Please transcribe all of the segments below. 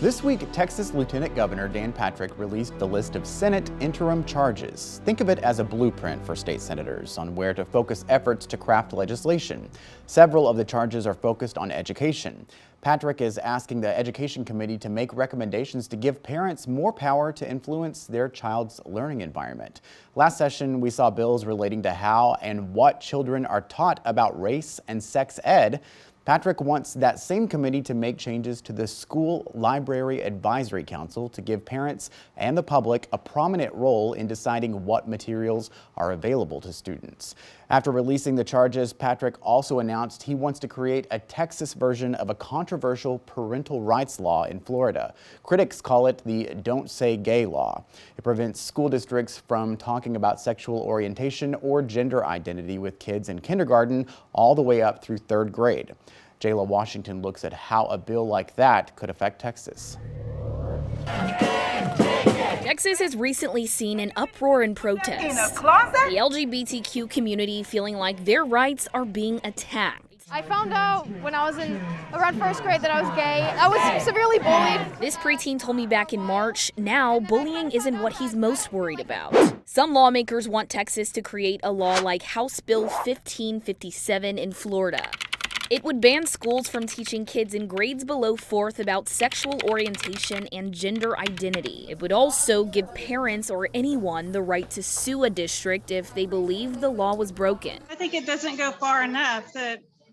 This week, Texas Lieutenant Governor Dan Patrick released the list of Senate interim charges. Think of it as a blueprint for state senators on where to focus efforts to craft legislation. Several of the charges are focused on education. Patrick is asking the Education Committee to make recommendations to give parents more power to influence their child's learning environment. Last session, we saw bills relating to how and what children are taught about race and sex ed. Patrick wants that same committee to make changes to the School Library Advisory Council to give parents and the public a prominent role in deciding what materials are available to students. After releasing the charges, Patrick also announced he wants to create a Texas version of a controversial parental rights law in Florida. Critics call it the Don't Say Gay law. It prevents school districts from talking about sexual orientation or gender identity with kids in kindergarten all the way up through third grade. Jala Washington looks at how a bill like that could affect Texas. Texas has recently seen an uproar in protests. The LGBTQ community feeling like their rights are being attacked. I found out when I was in around first grade that I was gay. I was severely bullied. This preteen told me back in March, now bullying isn't what he's most worried about. Some lawmakers want Texas to create a law like House Bill 1557 in Florida. It would ban schools from teaching kids in grades below 4th about sexual orientation and gender identity. It would also give parents or anyone the right to sue a district if they believe the law was broken. I think it doesn't go far enough.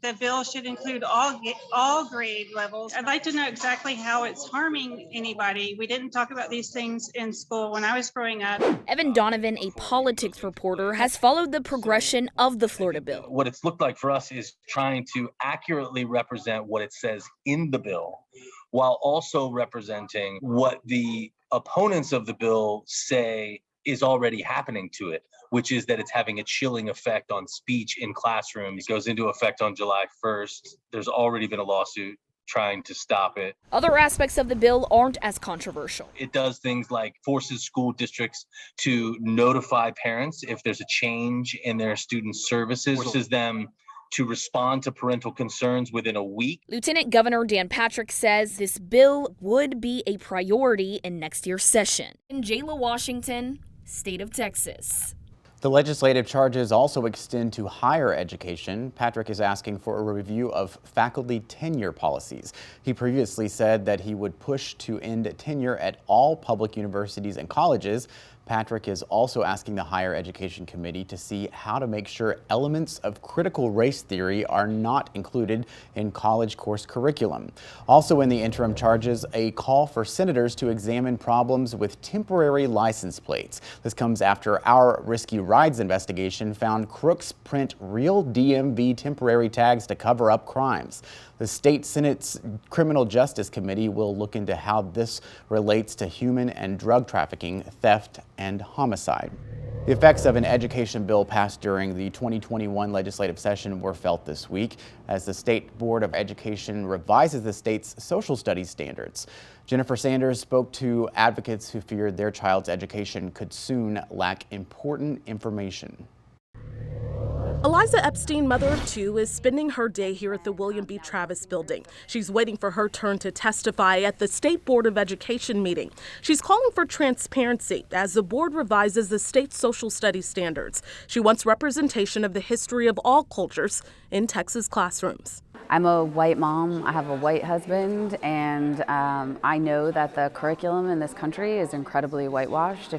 The bill should include all grade levels. I'd like to know exactly how it's harming anybody. We didn't talk about these things in school when I was growing up. Evan Donovan, a politics reporter, has followed the progression of the Florida bill. What it's looked like for us is trying to accurately represent what it says in the bill, while also representing what the opponents of the bill say is already happening to it, which is that it's having a chilling effect on speech in classrooms. It goes into effect on July 1st. There's already been a lawsuit trying to stop it. Other aspects of the bill aren't as controversial. It does things like forces school districts to notify parents if there's a change in their student services, forces them to respond to parental concerns within a week. Lieutenant Governor Dan Patrick says this bill would be a priority in next year's session. In Jala, Washington, State of Texas. The legislative charges also extend to higher education. Patrick is asking for a review of faculty tenure policies. He previously said that he would push to end tenure at all public universities and colleges. Patrick is also asking the Higher Education Committee to see how to make sure elements of critical race theory are not included in college course curriculum. Also in the interim charges, a call for senators to examine problems with temporary license plates. This comes after our Risky Rides investigation found crooks print real DMV temporary tags to cover up crimes. The state Senate's Criminal Justice Committee will look into how this relates to human and drug trafficking, theft, and homicide. The effects of an education bill passed during the 2021 legislative session were felt this week as the State Board of Education revises the state's social studies standards. Jennifer Sanders spoke to advocates who feared their child's education could soon lack important information. Eliza Epstein, mother of two, is spending her day here at the William B. Travis building. She's waiting for her turn to testify at the State Board of Education meeting. She's calling for transparency as the board revises the state's social studies standards. She wants representation of the history of all cultures in Texas classrooms. I'm a white mom, I have a white husband, and I know that the curriculum in this country is incredibly whitewashed.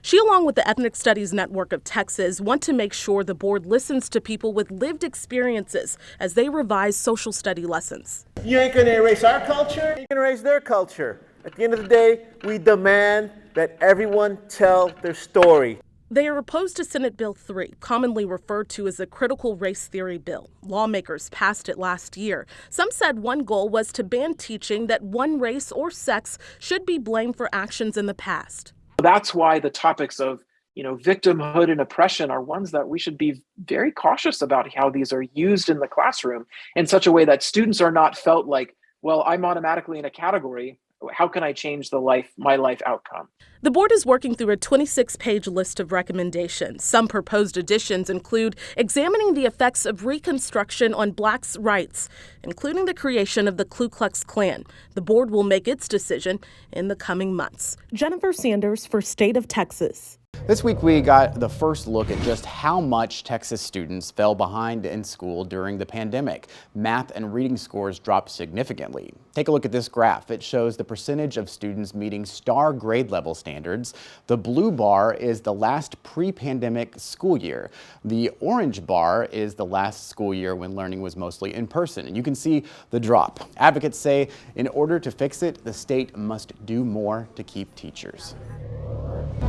She, along with the Ethnic Studies Network of Texas, want to make sure the board listens to people with lived experiences as they revise social study lessons. You ain't gonna erase our culture, you're gonna erase their culture. At the end of the day, we demand that everyone tell their story. They are opposed to Senate Bill 3, commonly referred to as a critical race theory bill. Lawmakers passed it last year. Some said one goal was to ban teaching that one race or sex should be blamed for actions in the past. That's why the topics of, victimhood and oppression are ones that we should be very cautious about how these are used in the classroom in such a way that students are not felt like, well, I'm automatically in a category How can I change my life outcome? The board is working through a 26-page list of recommendations. Some proposed additions include examining the effects of Reconstruction on Blacks' rights, including the creation of the Ku Klux Klan. The board will make its decision in the coming months. Jennifer Sanders for State of Texas. This week we got the first look at just how much Texas students fell behind in school during the pandemic. Math and reading scores dropped significantly. Take a look at this graph. It shows the percentage of students meeting star grade level standards. The blue bar is the last pre-pandemic school year. The orange bar is the last school year when learning was mostly in person. And you can see the drop. Advocates say in order to fix it, the state must do more to keep teachers.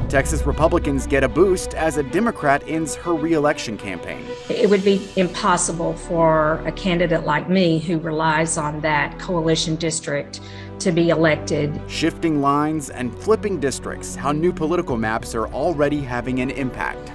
Texas Republicans get a boost as a Democrat ends her re-election campaign. It would be impossible for a candidate like me who relies on that coalition district to be elected. Shifting lines and flipping districts, how new political maps are already having an impact.